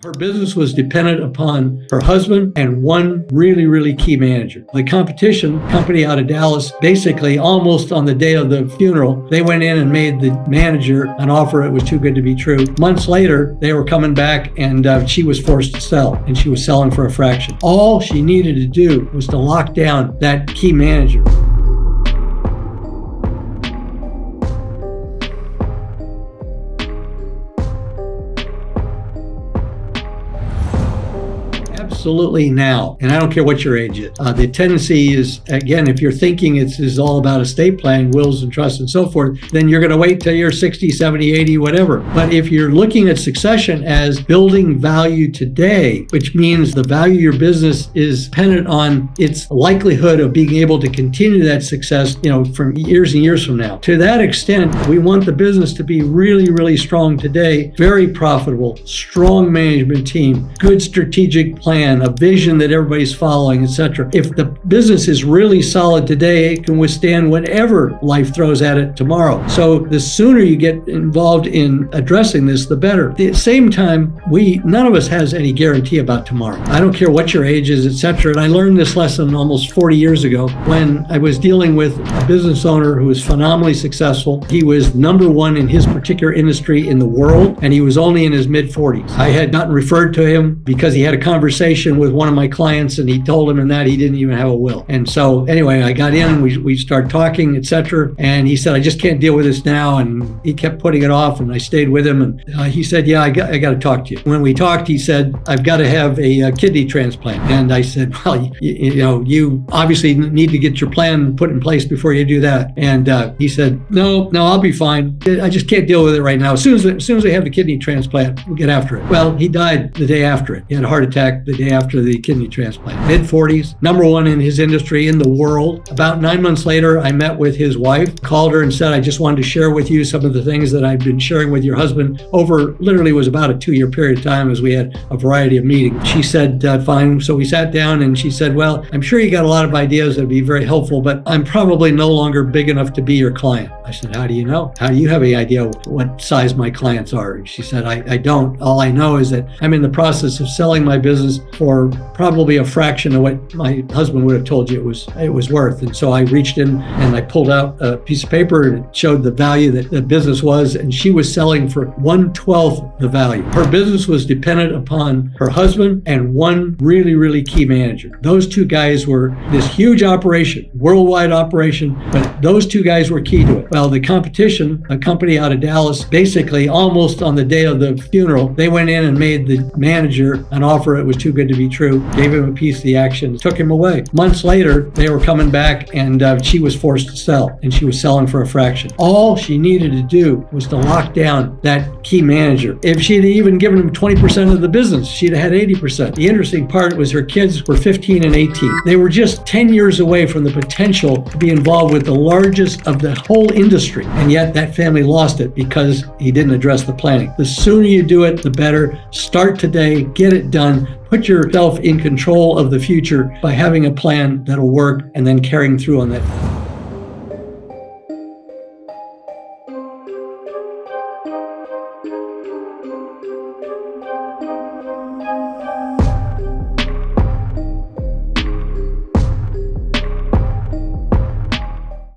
Her business was dependent upon her husband and one really, really key manager. The competition company out of Dallas, basically almost on the day of the funeral, they went in and made the manager an offer that was too good to be true. Months later, they were coming back and she was forced to sell, and she was selling for a fraction. All she needed to do was to lock down that key manager. Absolutely now. And I don't care what your age is. The tendency is, again, if you're thinking it's all about estate planning, wills and trusts and so forth, then you're going to wait till you're 60, 70, 80, whatever. But if you're looking at succession as building value today, which means the value of your business is dependent on its likelihood of being able to continue that success, from years and years from now. To that extent, we want the business to be really, really strong today, very profitable, strong management team, good strategic plan, a vision that everybody's following, etc. If the business is really solid today, it can withstand whatever life throws at it tomorrow. So the sooner you get involved in addressing this, the better. At the same time, none of us has any guarantee about tomorrow. I don't care what your age is, etc. And I learned this lesson almost 40 years ago when I was dealing with a business owner who was phenomenally successful. He was number one in his particular industry in the world, and he was only in his mid-40s. I had gotten referred to him because he had a conversation with one of my clients, and he told him in that he didn't even have a will. And so anyway, I got in, we started talking, etc. And he said, I just can't deal with this now. And he kept putting it off, and I stayed with him. And he said, yeah, I got to talk to you. When we talked, he said, I've got to have a kidney transplant. And I said, well, you obviously need to get your plan put in place before you do that. And he said, no, I'll be fine. I just can't deal with it right now. As soon as I have the kidney transplant, we'll get after it. Well, he died the day after it. He had a heart attack the day after the kidney transplant. Mid-40s, number one in his industry in the world. About 9 months later, I met with his wife, called her and said, I just wanted to share with you some of the things that I've been sharing with your husband over literally was about a 2-year period of time as we had a variety of meetings. She said, fine. So we sat down and she said, well, I'm sure you got a lot of ideas that'd be very helpful, but I'm probably no longer big enough to be your client. I said, how do you know? How do you have any idea what size my clients are? And she said, I don't. All I know is that I'm in the process of selling my business for probably a fraction of what my husband would have told you it was worth. And so I reached in and I pulled out a piece of paper and it showed the value that the business was, and she was selling for 1/12 the value. Her business was dependent upon her husband and one really, really key manager. Those two guys were this huge operation, worldwide operation, but those two guys were key to it. Well, the competition, a company out of Dallas, basically almost on the day of the funeral, they went in and made the manager an offer that was too good to be true, gave him a piece of the action, took him away. Months later, they were coming back and she was forced to sell, and she was selling for a fraction. All she needed to do was to lock down that key manager. If she'd even given him 20% of the business, she'd have had 80%. The interesting part was her kids were 15 and 18. They were just 10 years away from the potential to be involved with the largest of the whole industry. And yet that family lost it because he didn't address the planning. The sooner you do it, the better. Start today, get it done. Put yourself in control of the future by having a plan that'll work and then carrying through on that.